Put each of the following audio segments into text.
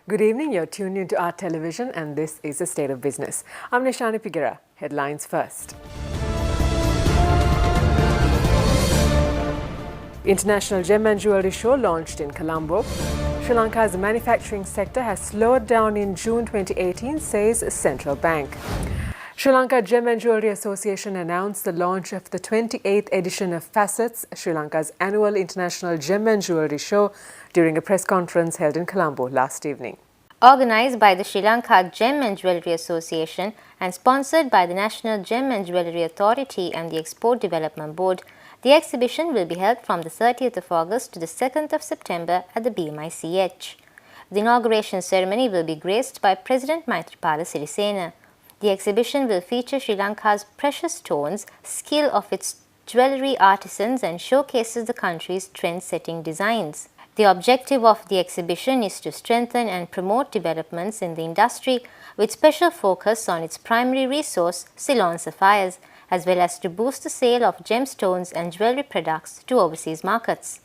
Good evening, you're tuned into Art Television and this is the State of Business. I'm Nishani Pigera. Headlines first. International Gem and Jewellery Show launched in Colombo. Sri Lanka's manufacturing sector has slowed down in June 2018, says Central Bank. Sri Lanka Gem and Jewellery Association announced the launch of the 28th edition of Facets, Sri Lanka's annual international gem and jewellery show, during a press conference held in Colombo last evening. Organised by the Sri Lanka Gem and Jewellery Association and sponsored by the National Gem and Jewellery Authority and the Export Development Board, the exhibition will be held from the 30th of August to the 2nd of September at the BMICH. The inauguration ceremony will be graced by President Maithripala Sirisena. The exhibition will feature Sri Lanka's precious stones, skill of its jewellery artisans and showcases the country's trend-setting designs. The objective of the exhibition is to strengthen and promote developments in the industry with special focus on its primary resource, Ceylon sapphires, as well as to boost the sale of gemstones and jewellery products to overseas markets.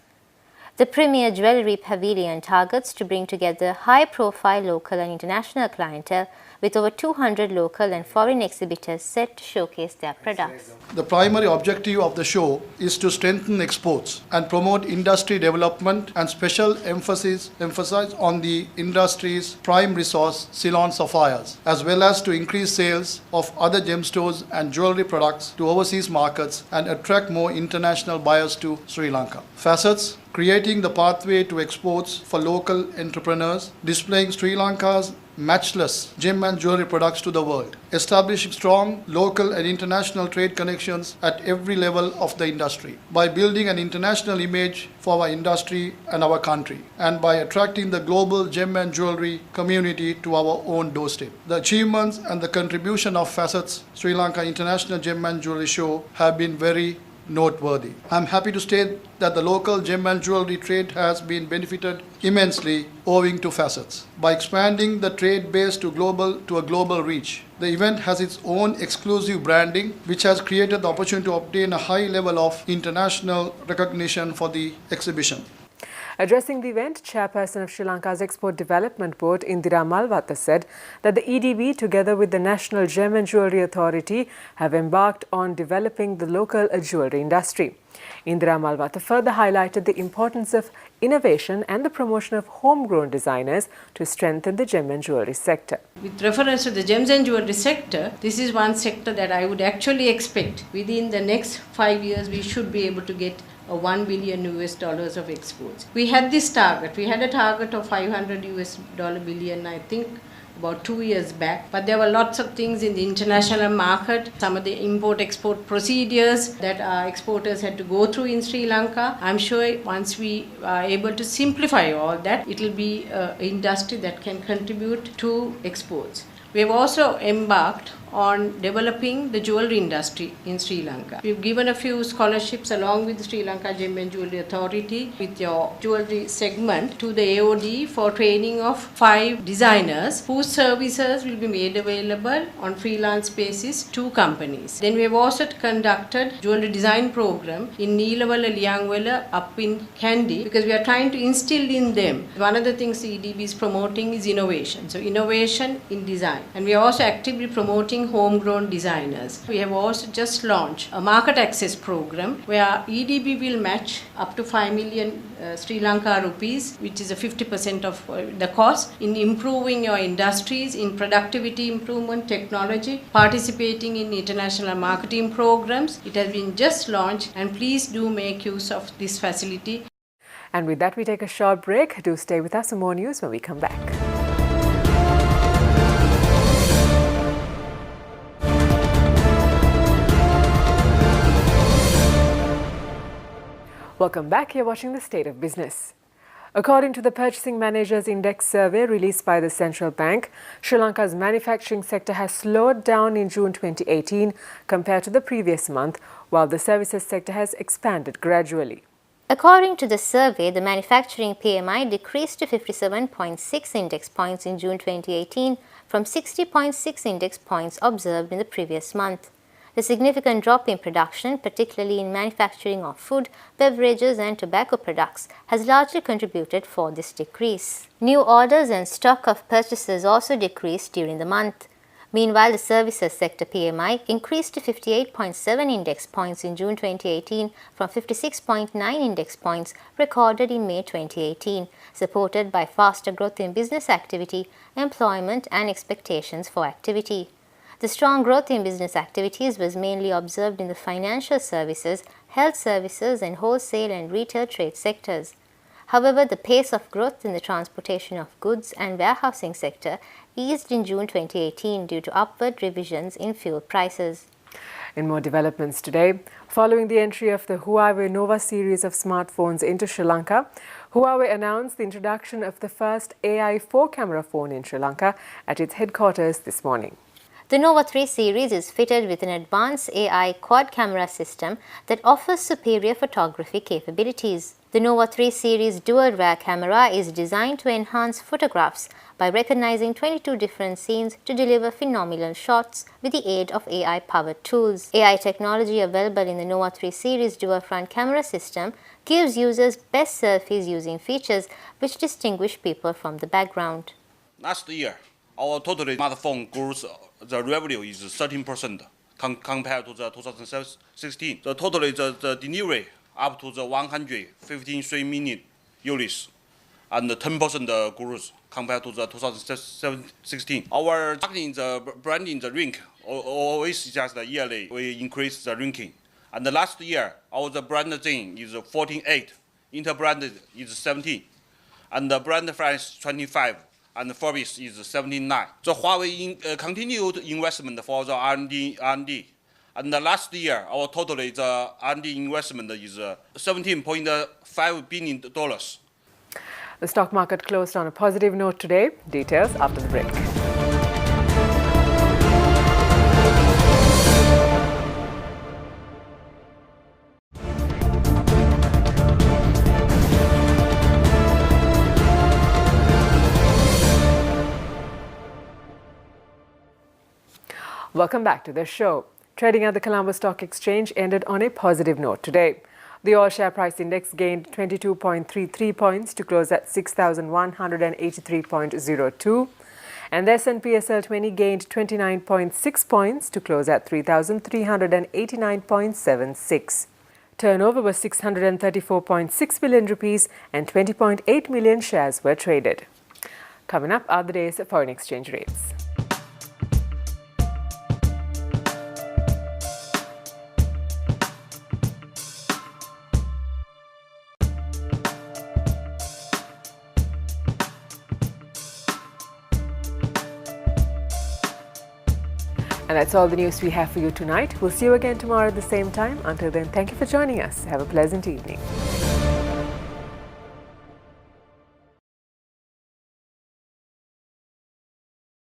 The premier jewellery pavilion targets to bring together high-profile local and international clientele with over 200 local and foreign exhibitors set to showcase their products. The primary objective of the show is to strengthen exports and promote industry development and special emphasis on the industry's prime resource, Ceylon sapphires, as well as to increase sales of other gemstones and jewellery products to overseas markets and attract more international buyers to Sri Lanka. Facets, creating the pathway to exports for local entrepreneurs, displaying Sri Lanka's matchless gem and jewellery products to the world, establishing strong local and international trade connections at every level of the industry, by building an international image for our industry and our country, and by attracting the global gem and jewellery community to our own doorstep. The achievements and the contribution of Facets Sri Lanka International Gem and Jewellery Show have been very noteworthy. I'm happy to state that the local gem and jewellery trade has been benefited immensely owing to Facets. By expanding the trade base to a global reach, the event has its own exclusive branding, which has created the opportunity to obtain a high level of international recognition for the exhibition. Addressing the event, Chairperson of Sri Lanka's Export Development Board, Indira Malwatha, said that the EDB, together with the National Gem and Jewellery Authority, have embarked on developing the local jewellery industry. Indira Malwatha further highlighted the importance of innovation and the promotion of homegrown designers to strengthen the gem and jewellery sector. With reference to the gems and jewellery sector, this is one sector that I would actually expect within the next 5 years we should be able to get a $1 billion of exports. We had this target. We had a target of $500 billion, I think, about 2 years back. But there were lots of things in the international market, some of the import-export procedures that our exporters had to go through in Sri Lanka. I'm sure once we are able to simplify all that, it will be an industry that can contribute to exports. We have also embarked on developing the jewellery industry in Sri Lanka. We've given a few scholarships along with the Sri Lanka Gem and Jewellery Authority with your jewellery segment to the AOD for training of 5 designers whose services will be made available on freelance basis to companies. Then we have also conducted jewellery design program in Neelawala, Liangwala up in Kandy because we are trying to instill in them. One of the things the EDB is promoting is innovation. So innovation in design. And we are also actively promoting homegrown designers. We have also just launched a market access program where EDB will match up to 5 million Sri Lanka rupees, which is a 50% of the cost, in improving your industries, in productivity improvement, technology, participating in international marketing programs. It has been just launched and please do make use of this facility. And with that, we take a short break. Do stay with us for more news when we come back. Welcome back. You're watching the State of Business. According to the Purchasing Managers Index survey released by the Central Bank, Sri Lanka's manufacturing sector has slowed down in June 2018 compared to the previous month, while the services sector has expanded gradually. According to the survey, the manufacturing PMI decreased to 57.6 index points in June 2018 from 60.6 index points observed in the previous month. The significant drop in production, particularly in manufacturing of food, beverages and tobacco products, has largely contributed for this decrease. New orders and stock of purchases also decreased during the month. Meanwhile, the services sector PMI increased to 58.7 index points in June 2018 from 56.9 index points recorded in May 2018, supported by faster growth in business activity, employment and expectations for activity. The strong growth in business activities was mainly observed in the financial services, health services and wholesale and retail trade sectors. However, the pace of growth in the transportation of goods and warehousing sector eased in June 2018 due to upward revisions in fuel prices. In more developments today, following the entry of the Huawei Nova series of smartphones into Sri Lanka, Huawei announced the introduction of the first AI 4-camera phone in Sri Lanka at its headquarters this morning. The Nova 3 series is fitted with an advanced AI quad-camera system that offers superior photography capabilities. The Nova 3 series dual-rear camera is designed to enhance photographs by recognizing 22 different scenes to deliver phenomenal shots with the aid of AI-powered tools. AI technology available in the Nova 3 series dual-front camera system gives users best selfies using features which distinguish people from the background. Last year, our total smartphone growth, the revenue is 13% compared to the 2016. The total the delivery up to the 153 million units and 10% growth compared to the 2016. Our marketing, the branding, the rank always just yearly we increase the ranking. And the last year, our the brand thing is 14.8, inter-branded is 17, and the brand France 25. And Forbes is 79. The Huawei continued investment for the R&D. And the last year, our total the R&D investment is $17.5 billion. The stock market closed on a positive note today. Details after the break. Welcome back to the show. Trading at the Colombo Stock Exchange ended on a positive note today. The All Share Price Index gained 22.33 points to close at 6,183.02, and the S&P SL20 gained 29.6 points to close at 3,389.76. Turnover was 634.6 billion rupees and 20.8 million shares were traded. Coming up are the day's foreign exchange rates. And that's all the news we have for you tonight. We'll see you again tomorrow at the same time. Until then, thank you for joining us. Have a pleasant evening.